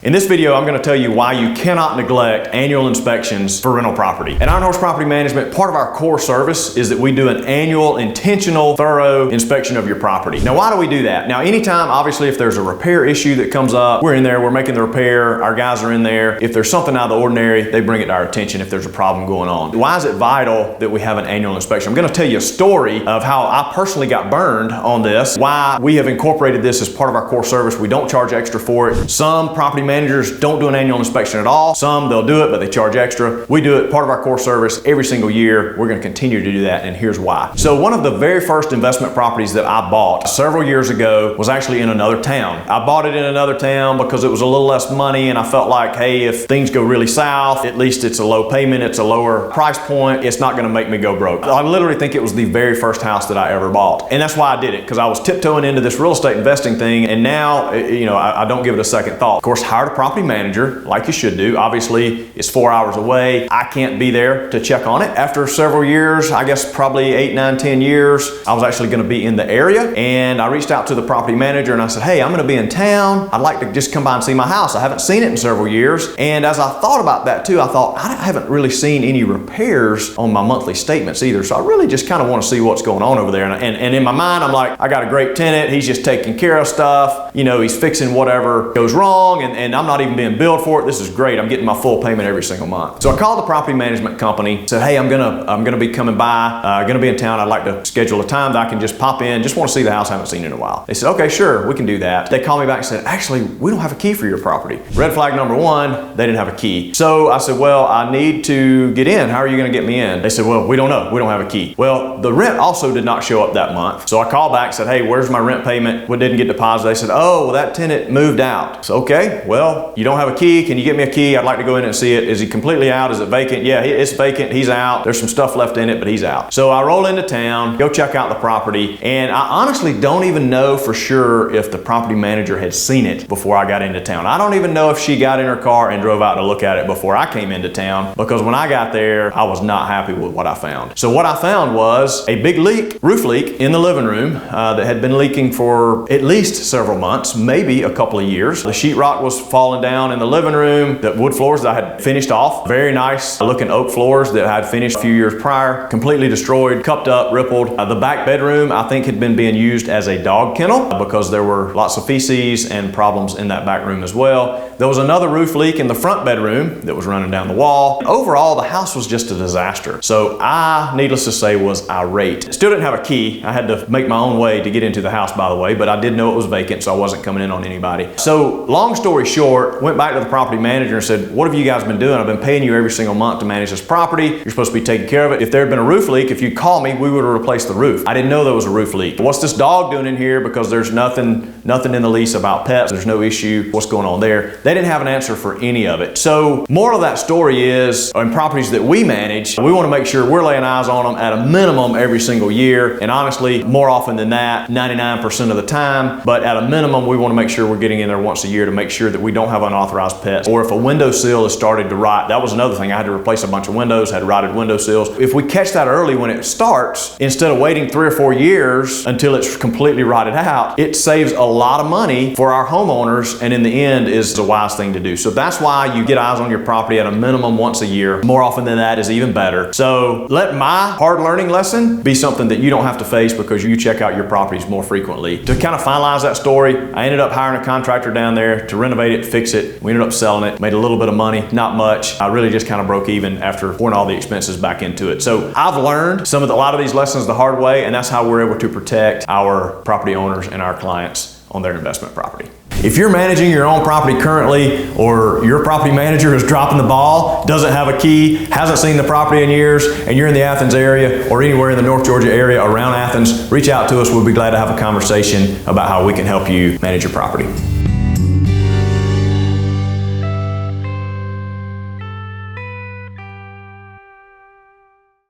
In this video, I'm going to tell you why you cannot neglect annual inspections for rental property. At Iron Horse Property Management, part of our core service is that we do an annual, intentional, thorough inspection of your property. Now, why do we do that? Now, anytime, obviously, if there's a repair issue that comes up, we're in there, we're making the repair, our guys are in there. If there's something out of the ordinary, they bring it to our attention if there's a problem going on. Why is it vital that we have an annual inspection? I'm going to tell you a story of how I personally got burned on this, why we have incorporated this as part of our core service. We don't charge extra for it. Some property managers don't do an annual inspection at all. Some, they'll do it, but they charge extra. We do it part of our core service every single year. We're going to continue to do that, and here's why. So one of the very first investment properties that I bought several years ago was actually in another town. I bought it in another town because it was a little less money, and I felt like, hey, if things go really south, at least it's a low payment, it's a lower price point, it's not going to make me go broke. I literally think it was the very first house that I ever bought, and that's why I did it, because I was tiptoeing into this real estate investing thing, and now, I don't give it a second thought. Of course, hired a property manager, like you should do. Obviously, it's 4 hours away. I can't be there to check on it. After several years, I guess probably 8, 9, 10 years, I was actually going to be in the area, and I reached out to the property manager and I said, hey, I'm going to be in town. I'd like to just come by and see my house. I haven't seen it in several years. And as I thought about that too, I thought, I haven't really seen any repairs on my monthly statements either. So I really just kind of want to see what's going on over there. And in my mind, I'm like, I got a great tenant. He's just taking care of stuff. He's fixing whatever goes wrong, and I'm not even being billed for it. This is great. I'm getting my full payment every single month. So I called the property management company, said, hey, I'm gonna be coming by, gonna be in town. I'd like to schedule a time that I can just pop in, just want to see the house I haven't seen in a while. They said, okay, sure, we can do that. They called me back and said, actually, we don't have a key for your property. Red flag number one, they didn't have a key. So I said, well, I need to get in. How are you gonna get me in? They said, well, we don't know. We don't have a key. Well, the rent also did not show up that month. So I called back and said, hey, where's my rent payment? What didn't get deposited? They said, oh, well, that tenant moved out. So, okay, well, you don't have a key. Can you get me a key? I'd like to go in and see it. Is he completely out? Is it vacant? Yeah, it's vacant. He's out. There's some stuff left in it, but he's out. So I roll into town, go check out the property, and I honestly don't even know for sure if the property manager had seen it before I got into town. I don't even know if she got in her car and drove out to look at it before I came into town, because when I got there, I was not happy with what I found. So what I found was a big leak, roof leak in the living room that had been leaking for at least several months, maybe a couple of years. The sheetrock was falling down in the living room. The wood floors that I had finished off, very nice looking oak floors that I had finished a few years prior, completely destroyed, cupped up, rippled. The back bedroom, I think, had been being used as a dog kennel because there were lots of feces and problems in that back room as well. There was another roof leak in the front bedroom that was running down the wall. Overall, the house was just a disaster. So I, needless to say, was irate. Still didn't have a key. I had to make my own way to get into the house, by the way, but I did know it was vacant, so I wasn't coming in on anybody. So long story short, went back to the property manager and said, what have you guys been doing? I've been paying you every single month to manage this property. You're supposed to be taking care of it. If there had been a roof leak, if you'd call me, we would have replaced the roof. I didn't know there was a roof leak. What's this dog doing in here? Because there's nothing in the lease about pets. There's no issue. What's going on there? They didn't have an answer for any of it. So moral of that story is, in properties that we manage, we want to make sure we're laying eyes on them at a minimum every single year. And honestly, more often than that, 99% of the time. But at a minimum, we want to make sure we're getting in there once a year to make sure that we don't have unauthorized pets. Or if a windowsill has started to rot, that was another thing. I had to replace a bunch of windows, had rotted windowsills. If we catch that early when it starts, instead of waiting 3 or 4 years until it's completely rotted out, it saves a lot of money for our homeowners, and in the end is a wise thing to do. So that's why you get eyes on your property at a minimum once a year. More often than that is even better. So let my hard learning lesson be something that you don't have to face because you check out your properties more frequently. To kind of finalize that story, I ended up hiring a contractor down there to renovate it, fix it. We ended up selling it, made a little bit of money, not much. I really just kind of broke even after pouring all the expenses back into it. So I've learned a lot of these lessons the hard way, and that's how we're able to protect our property owners and our clients on their investment property. If you're managing your own property currently, or your property manager is dropping the ball, doesn't have a key, hasn't seen the property in years, and you're in the Athens area or anywhere in the North Georgia area around Athens, reach out to us. We'll be glad to have a conversation about how we can help you manage your property.